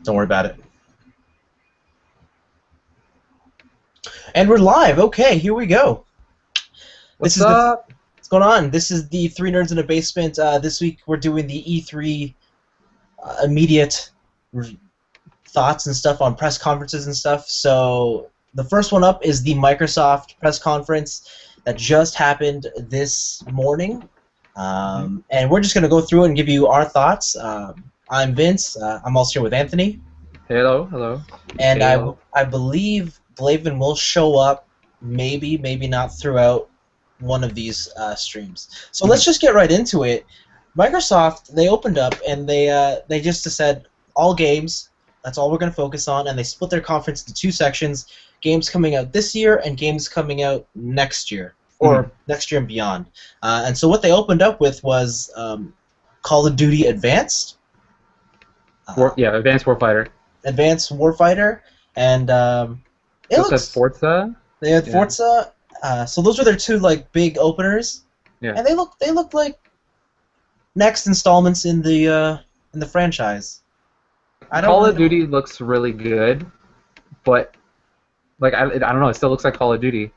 Don't worry about it. And we're live. Okay, here we go. What's up? What's going on? This is the Three Nerds in a Basement. This week we're doing the E3 immediate thoughts and stuff on press conferences and stuff. So the first one up is the Microsoft press conference that just happened this morning. And we're just going to go through it and give you our thoughts. I'm Vince. I'm also here with Anthony. Hello, hello. And Hello. I believe Blaven will show up, maybe not throughout one of these streams. So let's just get right into it. Microsoft, they opened up and they just said all games. That's all we're going to focus on, and they split their conference into two sections: games coming out this year and games coming out next year, or next year and beyond. And so what they opened up with was Call of Duty Advanced. Advanced Warfighter. Advanced Warfighter, and it looks Forza. They had Forza. So those were their two big openers. Yeah. And they look like next installments in the franchise. Call of Duty looks really good, but I don't know. It still looks like Call of Duty.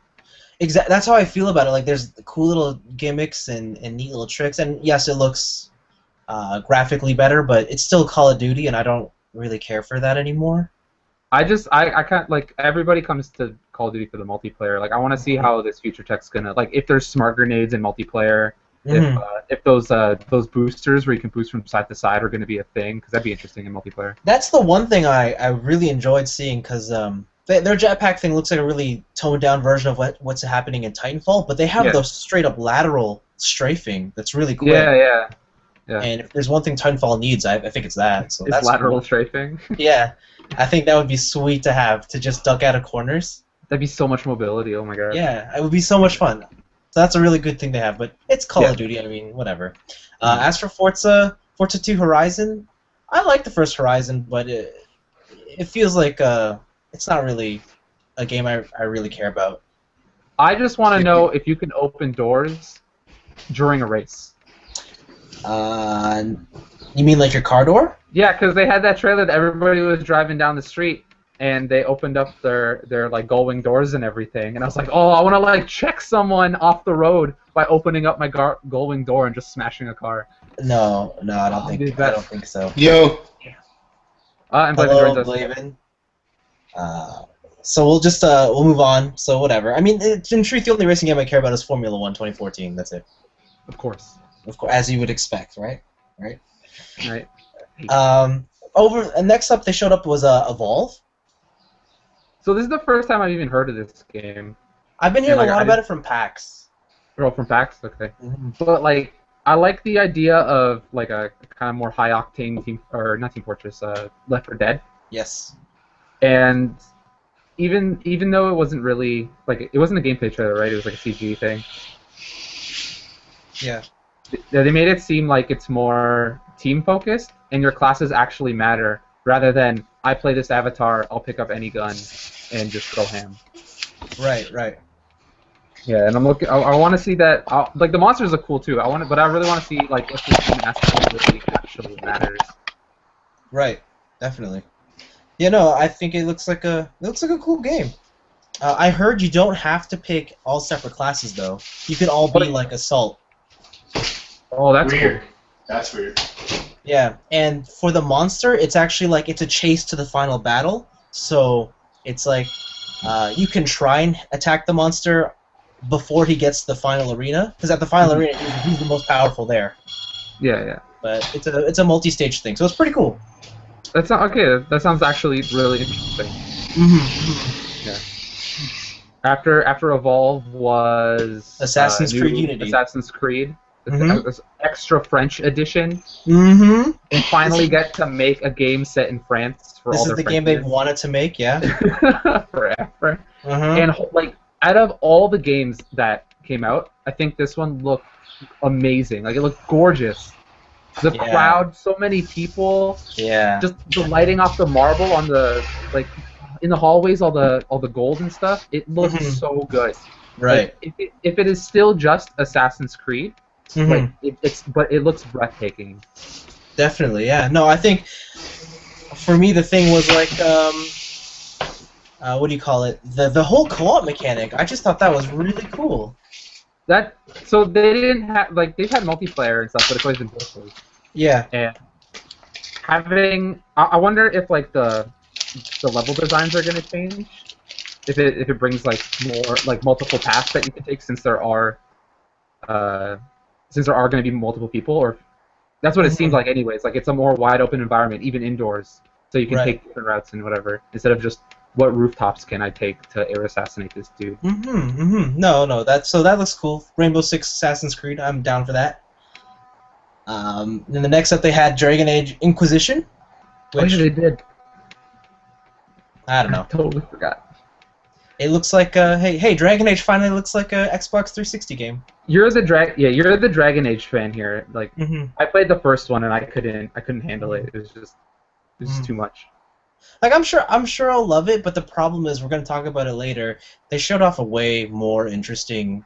Exactly. That's how I feel about it. Like there's cool little gimmicks and neat little tricks, and yes, it looks graphically better, but it's still Call of Duty, and I don't really care for that anymore. I can't, everybody comes to Call of Duty for the multiplayer. I want to see how this future tech's gonna, if there's smart grenades in multiplayer, if those boosters where you can boost from side to side are gonna be a thing, because that'd be interesting in multiplayer. That's the one thing I really enjoyed seeing, because their jetpack thing looks like a really toned down version of what's happening in Titanfall, but they have the straight up lateral strafing that's really cool. Yeah. And if there's one thing Titanfall needs, I think it's that. So that's lateral cool. strafing. Yeah, I think that would be sweet to have, to just duck out of corners. That'd be so much mobility. Oh my god. Yeah, it would be so much fun. So that's a really good thing to have. But it's Call of Duty. I mean, whatever. As for Forza 2 Horizon, I like the first Horizon, but it feels like it's not really a game I really care about. I just want to know if you can open doors during a race. You mean like your car door? Yeah, because they had that trailer that everybody was driving down the street, and they opened up their gull-wing doors and everything, and I was like, oh, I want to check someone off the road by opening up my gull-wing door and just smashing a car. No, I don't think so. Yo. And hello, Blaven. So we'll just we'll move on. So whatever. I mean, in truth, the only racing game I care about is Formula 1 2014. That's it. Of course, as you would expect, right? Right. Next up, they showed up was Evolve. So this is the first time I've even heard of this game. I've been hearing a lot about it from PAX. Oh, from PAX, okay. But I like the idea of a kind of more high octane not Team Fortress, Left 4 Dead. Yes. And even though it wasn't really it wasn't a gameplay trailer, right? It was a CG thing. Yeah. They made it seem like it's more team focused, and your classes actually matter, rather than I play this avatar, I'll pick up any gun, and just go ham. Right. Yeah, and I'm looking. I want to see that. The monsters are cool too. But I really want to see if the team aspect really actually matters. Right. Definitely. Yeah. No, I think it looks like a cool game. I heard you don't have to pick all separate classes though. You can all be assault. Oh, that's weird. Cool. That's weird. Yeah, and for the monster, it's actually it's a chase to the final battle. So it's you can try and attack the monster before he gets to the final arena, because at the final arena he's the most powerful there. Yeah. But it's a multi-stage thing, so it's pretty cool. That's not okay. That sounds actually really interesting. Yeah. After Evolve was Assassin's Creed Unity. Assassin's Creed. This extra French edition. And finally get to make a game set in France for all their This is the game they've wanted to make, yeah. Forever. And out of all the games that came out, I think this one looked amazing. It looked gorgeous. The crowd, so many people. Yeah. Just the lighting off the marble on the in the hallways, all the gold and stuff. It looks so good. Right. If it is still just Assassin's Creed, but it looks breathtaking. Definitely, yeah. No, I think for me, the thing was like, what do you call it? The whole co-op mechanic. I just thought that was really cool. So they didn't have like they've had multiplayer and stuff, but it's always been virtual. Yeah. And I wonder if like the level designs are going to change. If it brings like more like multiple paths that you can take, since there are going to be multiple people, or that's what it seems like anyways. Like it's a more wide open environment, even indoors, so you can take different routes and whatever, instead of just what rooftops can I take to air assassinate this dude. No, that looks cool. Rainbow Six Assassin's Creed, I'm down for that. Then the next up they had Dragon Age Inquisition, which they did. I don't know. I totally forgot. It looks like hey, Dragon Age finally looks like a Xbox 360 game. You're the Dragon Age fan here. Like I played the first one and I couldn't handle it. It was just too much. Like I'm sure I'll love it, but the problem is we're going to talk about it later. They showed off a way more interesting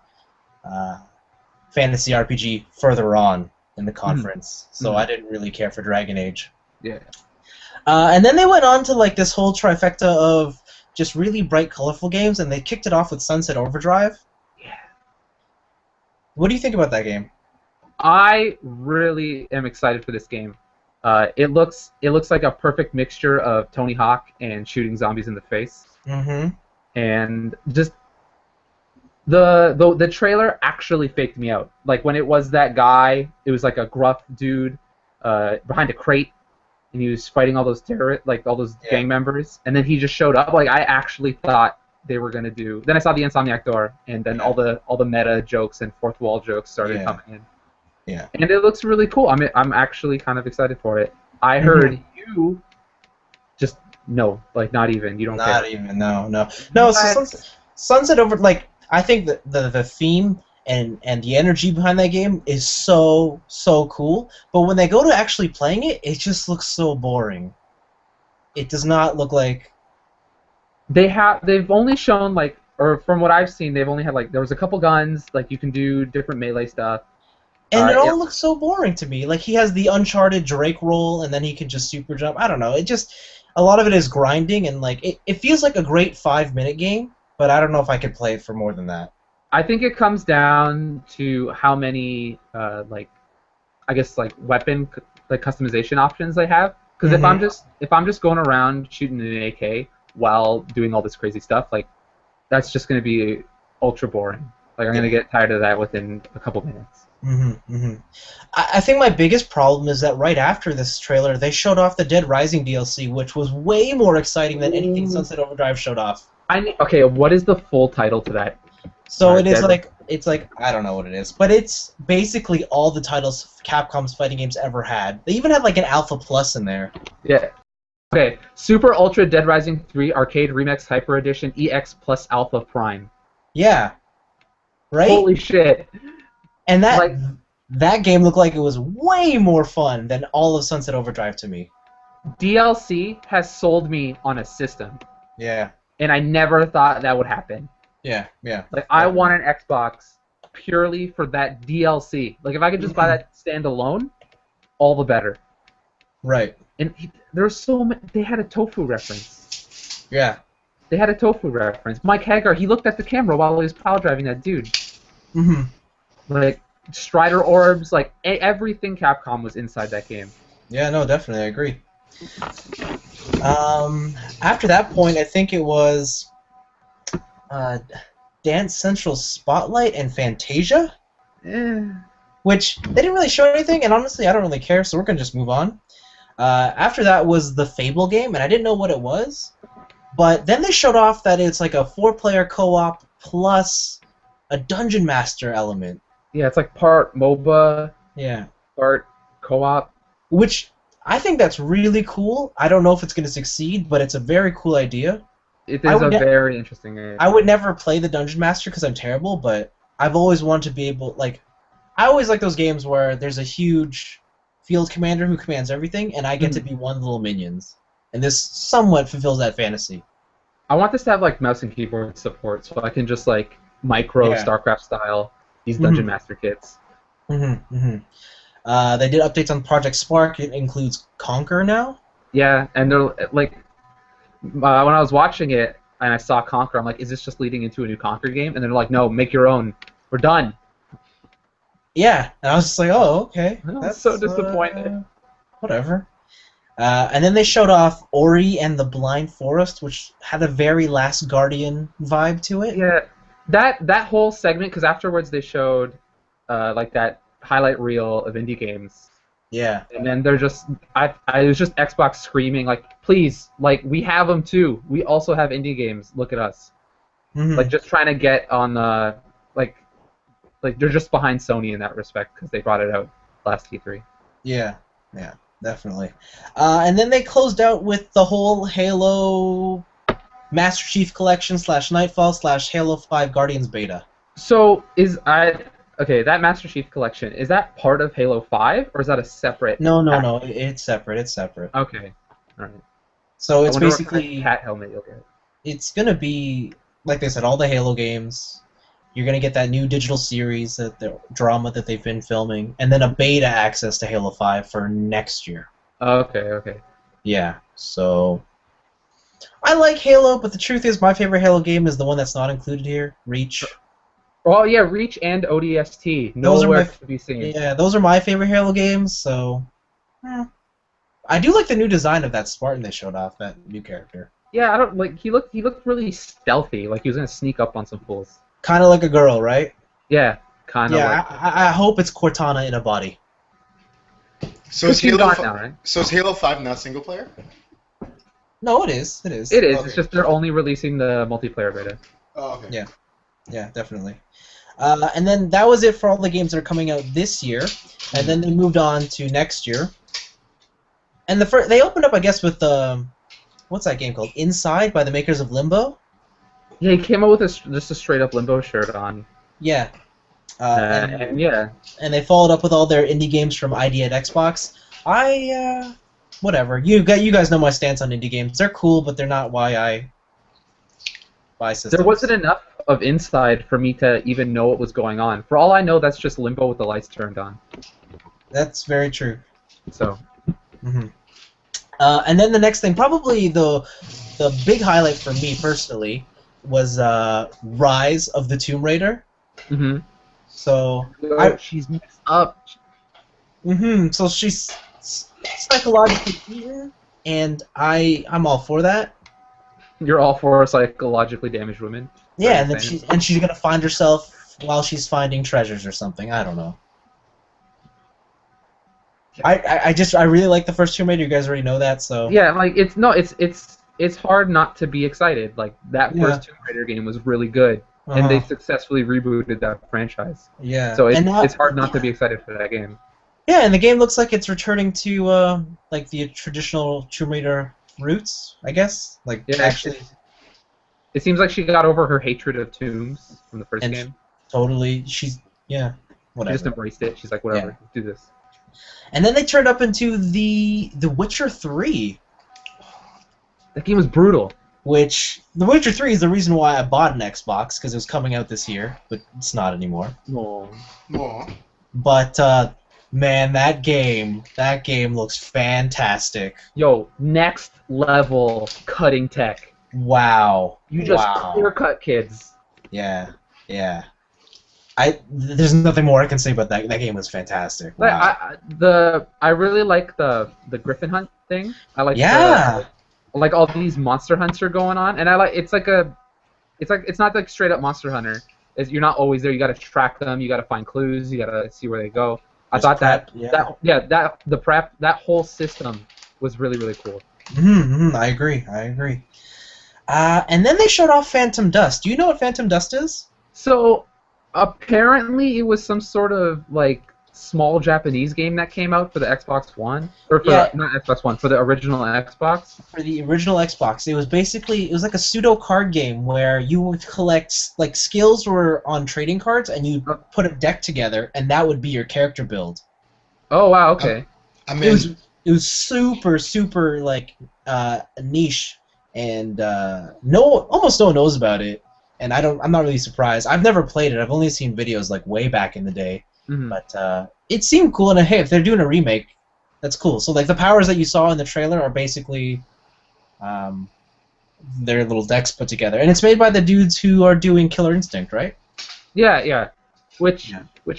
fantasy RPG further on in the conference, so I didn't really care for Dragon Age. Yeah. And then they went on to like this whole trifecta of just really bright, colorful games, and they kicked it off with Sunset Overdrive. Yeah. What do you think about that game? I really am excited for this game. It looks like a perfect mixture of Tony Hawk and shooting zombies in the face. And just the trailer actually faked me out. Like when it was that guy, it was like a gruff dude behind a crate, and he was fighting all those gang members, and then he just showed up. Like I actually thought they were gonna do. Then I saw the Insomniac door, and then all the meta jokes and fourth wall jokes started coming in. Yeah. And it looks really cool. I'm actually kind of excited for it. I heard you just no, like not even. You don't care. Not even. No. So Sunset Over, like I think that the theme and the energy behind that game is so cool, but when they go to actually playing it, it just looks so boring. It does not look like they've only shown like, or from what I've seen, they've only had like there was a couple guns, like you can do different melee stuff. And it all looks so boring to me. Like he has the Uncharted Drake roll, and then he can just super jump. I don't know. It just a lot of it is grinding, and like it feels like a great 5-minute game, but I don't know if I could play it for more than that. I think it comes down to how many like I guess like weapon like customization options they have. Because if I'm just going around shooting an AK while doing all this crazy stuff, like that's just going to be ultra boring. Like I'm going to get tired of that within a couple minutes. I think my biggest problem is that right after this trailer, they showed off the Dead Rising DLC, which was way more exciting than anything Sunset Overdrive showed off. Okay, what is the full title to that? So it's like I don't know what it is, but it's basically all the titles Capcom's fighting games ever had. They even had like an Alpha Plus in there. Yeah. Okay, Super Ultra Dead Rising 3 Arcade Remix Hyper Edition EX plus Alpha Prime. Yeah. Right? Holy shit. And that game looked like it was way more fun than all of Sunset Overdrive to me. DLC has sold me on a system. Yeah. And I never thought that would happen. Yeah. Like, I want an Xbox purely for that DLC. Like, if I could just buy that standalone, all the better. Right. And there were so many. They had a tofu reference. Yeah. They had a tofu reference. Mike Hagar, he looked at the camera while he was pile driving that dude. Like, Strider orbs, like, everything Capcom was inside that game. Yeah, no, definitely, I agree. After that point, I think it was Dance Central Spotlight and Fantasia? Which, they didn't really show anything, and honestly, I don't really care, so we're going to just move on. After that was the Fable game, and I didn't know what it was. But then they showed off that it's like a 4-player co-op plus a Dungeon Master element. Yeah, it's like part MOBA, part co-op. Which, I think that's really cool. I don't know if it's going to succeed, but it's a very cool idea. It is a very interesting idea. I would never play the Dungeon Master because I'm terrible, but I've always wanted to be able, like, I always like those games where there's a huge field commander who commands everything, and I get to be one of the little minions. And this somewhat fulfills that fantasy. I want this to have, like, mouse and keyboard support, so I can just, like, micro StarCraft style these Dungeon Master kits. They did updates on Project Spark. It includes Conquer now. Yeah, and they're like, when I was watching it and I saw Conquer, I'm like, is this just leading into a new Conquer game? And they're like, no, make your own. We're done. Yeah, and I was just like, oh, okay, I was so that's disappointed. whatever. And then they showed off Ori and the Blind Forest, which had a very Last Guardian vibe to it. Yeah, that whole segment, because afterwards they showed like that highlight reel of indie games, Yeah. and then they're just I was just Xbox screaming like, please, like we have them too. We also have indie games. Look at us. Hmm. Like just trying to get on the like they're just behind Sony in that respect because they brought it out last E3. Yeah, yeah, definitely. And then they closed out with the whole Halo Master Chief Collection / Nightfall / Halo 5 Guardians beta. So okay, that Master Chief Collection, is that part of Halo 5 or is that a separate pack? No, it's separate. It's separate. Okay. Alright. So I it's wonder what kind of basically cat helmet you'll get. it's gonna be like they said, all the Halo games. You're gonna get that new digital series, the drama that they've been filming, and then a beta access to Halo 5 for next year. Okay. Yeah, so I like Halo, but the truth is, my favorite Halo game is the one that's not included here, Reach. Well, yeah, Reach and ODST. Those are Nowhere my to be seen. yeah, those are my favorite Halo games. So, I do like the new design of that Spartan they showed off, that new character. Yeah, I don't like. He looked really stealthy, like he was gonna sneak up on some fools. Kind of like a girl, right? Yeah, kind of Yeah, like. I hope it's Cortana in a body. So is She's Halo gone fi- now, right? So is Halo 5 not single player? No, it is. It is. It is. Okay. It's just they're only releasing the multiplayer beta. Oh, okay. Yeah. Yeah, definitely. And then that was it for all the games that are coming out this year. And then they moved on to next year. And they opened up, I guess, with what's that game called? Inside by the makers of Limbo. Yeah, he came out with just a straight up Limbo shirt on. Yeah. And yeah. And they followed up with all their indie games from ID at Xbox. Whatever. You guys know my stance on indie games. They're cool, but they're not why I buy systems. There wasn't enough of Inside for me to even know what was going on. For all I know, that's just Limbo with the lights turned on. That's very true. So. Mm-hmm. And then the next thing, probably the big highlight for me personally, was Rise of the Tomb Raider. Mm-hmm. So she's messed up. So she's psychologically beaten, and I'm all for that. You're all for psychologically damaged women. Yeah, and then she's gonna find herself while she's finding treasures or something. I don't know. I really like the first Tomb Raider. You guys already know that, so yeah, like it's hard not to be excited. Like that first Tomb Raider game was really good, and they successfully rebooted that franchise. Yeah, so it's hard not to be excited for that game. Yeah, and the game looks like it's returning to like the traditional Tomb Raider roots, I guess. Like actually, it seems like she got over her hatred of tombs from the first game. Totally, whatever. She just embraced it. She's like, whatever, let's do this. And then they turned up into the Witcher 3. That game was brutal. Which The Witcher 3 is the reason why I bought an Xbox, because it was coming out this year, but it's not anymore. Aww. But man, that game looks fantastic. Yo, next level cutting tech. Wow. You just clear cut kids. Yeah. There's nothing more I can say about that. That game was fantastic. Wow. I really like the Griffin Hunt thing. I like like all these monster hunts are going on, and I like it's not like straight up Monster Hunter. You're not always there. You got to track them. You got to find clues. You got to see where they go. I thought that whole system was really, really cool. I agree. And then they showed off Phantom Dust. Do you know what Phantom Dust is? So apparently it was some sort of like small Japanese game that came out for the Xbox One, or not Xbox One, for the original Xbox. For the original Xbox, it was like a pseudo card game where you would collect, like, skills were on trading cards, and you put a deck together, and that would be your character build. Oh wow, okay. It was super like niche, and almost no one knows about it, and I'm not really surprised. I've never played it. I've only seen videos like way back in the day. But it seemed cool, and hey, if they're doing a remake, That's cool. So like the powers that you saw in the trailer are basically their little decks put together, and it's made by the dudes who are doing Killer Instinct, right? Yeah. Which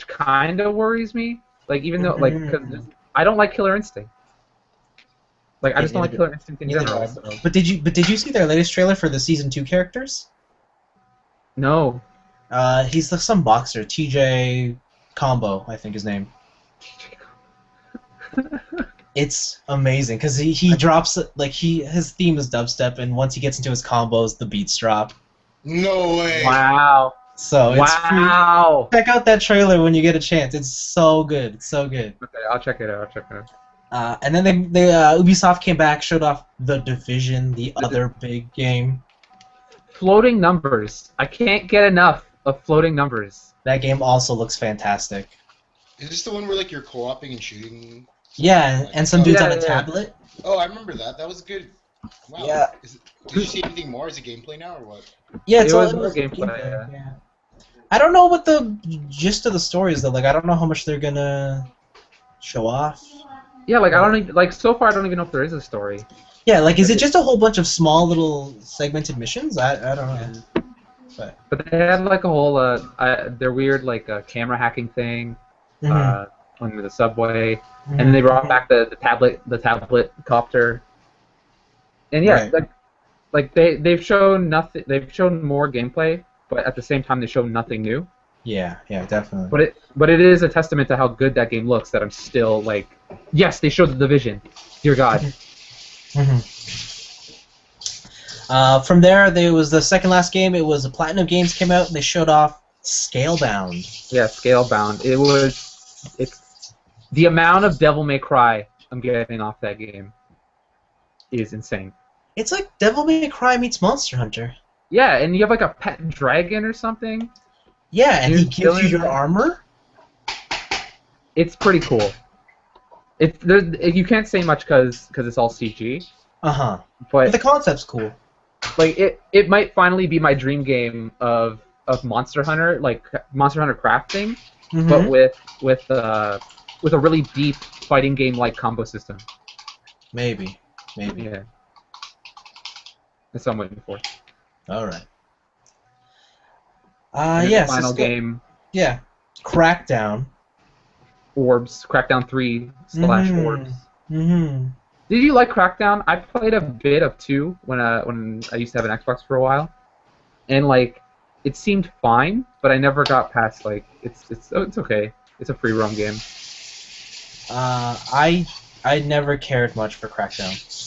kind of worries me. Like even though because I don't like Killer Instinct. Like I just don't like Killer Instinct in general. So. But did you see their latest trailer for the season 2 characters? No. He's some boxer, TJ Combo, I think his name. It's amazing because he drops like his theme is dubstep, and once he gets into his combos, the beats drop. No way. Wow. So it's free. Check out that trailer when you get a chance. It's so good. It's so good. Okay, I'll check it out. And then they Ubisoft came back, showed off The Division, the other big game. Floating numbers. I can't get enough of floating numbers. That game also looks fantastic. Is this the one where like you're co-oping and shooting? Yeah, and some dudes on a tablet. Oh, I remember that. That was good. Wow. Yeah. Did you see anything more? Is it gameplay now or what? Yeah, it was more gameplay. Yeah. I don't know what the gist of the story is though. Like I don't know how much they're gonna show off. Yeah, like I don't even like so far. I don't even know if there is a story. Yeah, like is it just a whole bunch of small little segmented missions? I don't know. But they had like a whole their weird like camera hacking thing on the subway, and then they brought back the tablet copter. And yeah, like they've shown nothing. They've shown more gameplay, but at the same time they show nothing new. Yeah, definitely. But it is a testament to how good that game looks that I'm still like, yes, they showed The Division. Dear God. From there was the second last game. It was Platinum Games came out and they showed off Scalebound. Yeah, Scalebound. It's the amount of Devil May Cry I'm getting off that game is insane. It's like Devil May Cry meets Monster Hunter. Yeah, and you have like a pet dragon or something. Yeah, and he gives you your armor. It's pretty cool. You can't say much because it's all CG. But the concept's cool. Like it might finally be my dream game of Monster Hunter, like Monster Hunter crafting, but with a really deep fighting game like combo system. Maybe. Yeah. That's what I'm waiting for. All right. The final game. Yeah. Crackdown. Orbs. Crackdown 3 / Orbs. Did you like Crackdown? I played a bit of 2 when I used to have an Xbox for a while, and like it seemed fine, but I never got past like it's okay. It's a free roam game. I never cared much for Crackdown.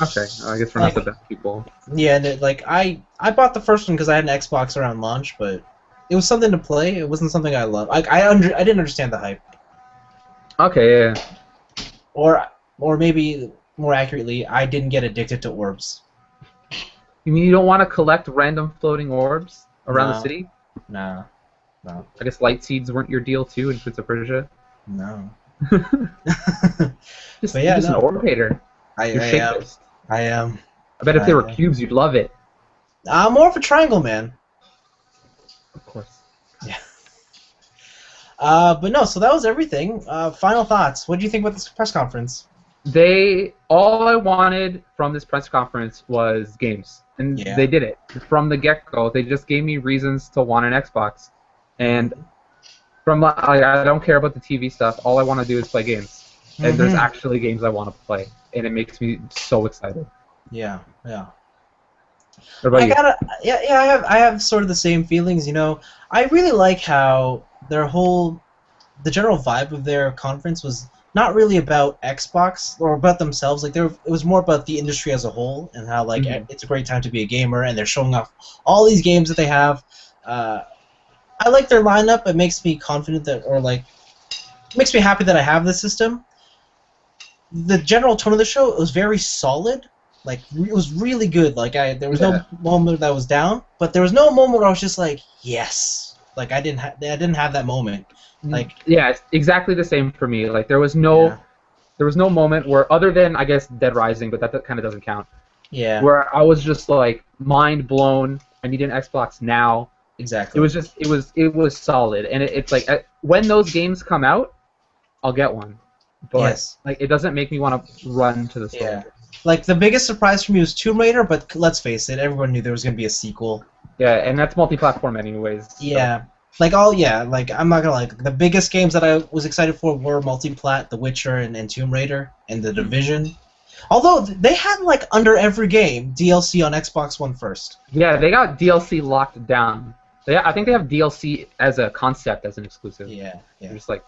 Okay, I guess we're not the best people. Yeah, and like I bought the first one because I had an Xbox around launch, but it was something to play. It wasn't something I loved. I didn't understand the hype. Okay, yeah. Or maybe more accurately, I didn't get addicted to orbs. You mean you don't want to collect random floating orbs around the city? No. I guess light seeds weren't your deal too in Prince of Persia. No. Just an orb hater. I am. I bet if they were cubes, you'd love it. I'm more of a triangle man. Of course. Yeah. But no, so that was everything. Final thoughts. What do you think about this press conference? All I wanted from this press conference was games, and they did it from the get-go. They just gave me reasons to want an Xbox, and I don't care about the TV stuff. All I want to do is play games, and there's actually games I want to play, and it makes me so excited. Yeah. What about you? I have sort of the same feelings. You know, I really like how the general vibe of their conference was not really about Xbox or about themselves. Like it was more about the industry as a whole and how like it's a great time to be a gamer, and they're showing off all these games that they have. I like their lineup. It makes me confident makes me happy that I have this system. The general tone of the show was very solid. Like it was really good. Like there was no moment that I was down, but there was no moment where I was just like, yes. Like I didn't have that moment. Like it's exactly the same for me. Like there was no moment where, other than I guess Dead Rising, but that kind of doesn't count. Yeah. Where I was just like mind blown. I need an Xbox now. Exactly. It was solid, and it's like when those games come out, I'll get one. but Yes. like it doesn't make me want to run to the store. Yeah. Like the biggest surprise for me was Tomb Raider, but let's face it, everyone knew there was gonna be a sequel. Yeah, and that's multi-platform anyways. So. Yeah. Like I'm not gonna the biggest games that I was excited for were multi-plat, The Witcher and Tomb Raider and The Division. Although they had like under every game DLC on Xbox One first. Yeah, they got DLC locked down. I think they have DLC as a concept as an exclusive. Yeah. They're just like.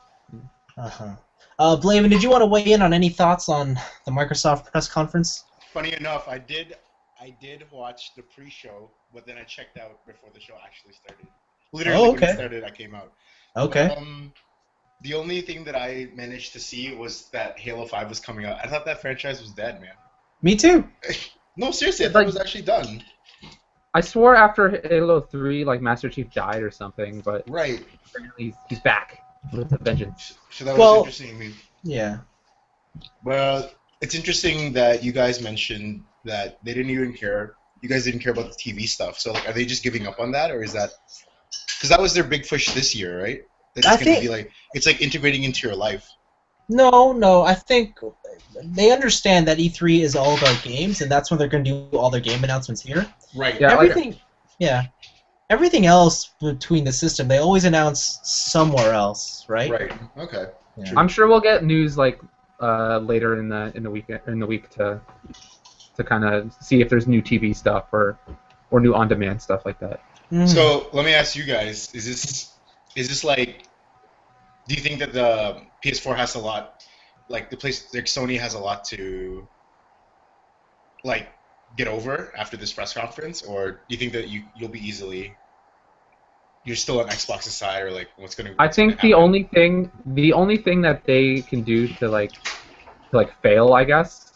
Blaven, did you want to weigh in on any thoughts on the Microsoft press conference? Funny enough, I did watch the pre-show, but then I checked out before the show actually started. Literally when it started, I came out. Okay. But, the only thing that I managed to see was that Halo 5 was coming out. I thought that franchise was dead, man. Me too. No, seriously, I thought it was actually done. I swore after Halo 3, like Master Chief died or something, but Right. apparently he's back with a vengeance. So that was interesting to me. Yeah. Well, it's interesting that you guys mentioned that they didn't even care. You guys didn't care about the TV stuff. So, like, are they just giving up on that, or is that because that was their big push this year, right? That it's going to be like it's like integrating into your life. No. I think they understand that E3 is all about games, and that's when they're going to do all their game announcements here. Right. Yeah, Everything else between the system, they always announce somewhere else, right? Right. Okay. Yeah. I'm sure we'll get news like later in the week to kind of see if there's new TV stuff or new on-demand stuff like that. Mm. So let me ask you guys: Is this like? Do you think that the PS4 has a lot, like Sony has a lot to, like, get over after this press conference, or do you think that you'll be you're still on Xbox's side, or like what's gonna? I think the only thing that they can do to fail, I guess,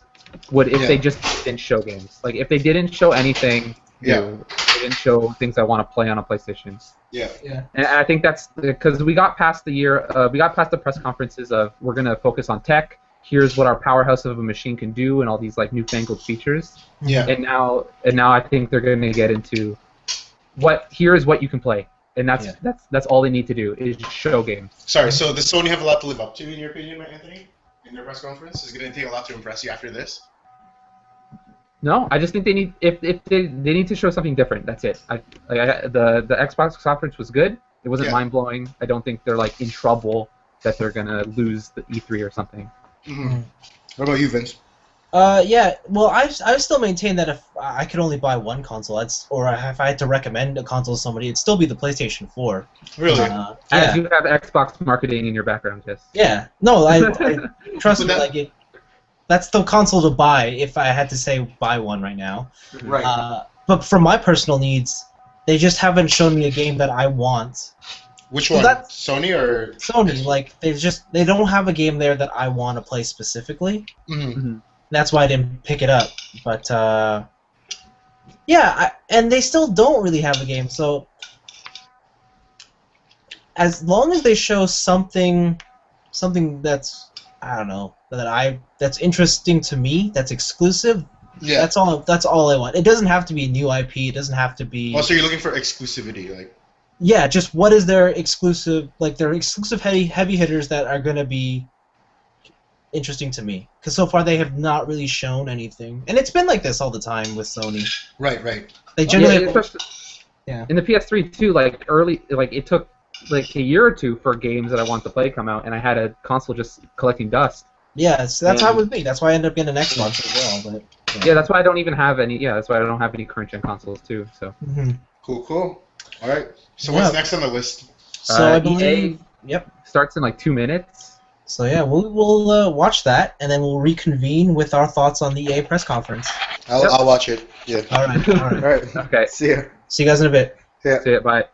would if they just didn't show games. Like if they didn't show anything new, they didn't show things I want to play on a PlayStation. Yeah. And I think that's because we got past the press conferences of we're gonna focus on tech. Here's what our powerhouse of a machine can do, and all these like newfangled features. Yeah. And now I think they're gonna get into here's what you can play, and that's all they need to do is just show games. Sorry. So does Sony have a lot to live up to, in your opinion, Anthony? In their press conference, is it going to take a lot to impress you after this? No, I just think they need if they need to show something different. That's it. The Xbox conference was good. It wasn't mind blowing. I don't think they're like in trouble that they're gonna lose the E3 or something. Mm-hmm. What about you, Vince? Well, I still maintain that if I could only buy one console, or if I had to recommend a console to somebody, it'd still be the PlayStation 4. Really? As you have Xbox marketing in your background, yes. Yeah. No, I trust me. Like that's the console to buy if I had to say buy one right now. Right. But for my personal needs, they just haven't shown me a game that I want. Which one? Sony or Sony? Like they don't have a game there that I want to play specifically. Mm-hmm. That's why I didn't pick it up. But and they still don't really have a game. So as long as they show something that's I don't know that's interesting to me, that's exclusive. Yeah. That's all I want. It doesn't have to be a new IP. It doesn't have to be. Oh, so you're looking for exclusivity, like. Yeah, just what is their exclusive, their exclusive heavy hitters that are gonna be interesting to me. Because so far they have not really shown anything, and it's been like this all the time with Sony. Right. They generally. In the PS3 too, it took like a year or two for games that I want to play come out, and I had a console just collecting dust. Yeah, so that's how it would be. That's why I ended up getting an Xbox as well. But yeah, that's why I don't even have any. Yeah, that's why I don't have any current gen consoles too. So. Mm-hmm. Cool. All right. So what's next on the list? So I believe. EA starts in like 2 minutes. So yeah, we'll watch that, and then we'll reconvene with our thoughts on the EA press conference. I'll watch it. Yeah. All right. All right. Okay. See ya. See you guys in a bit. Yeah. See ya. Bye.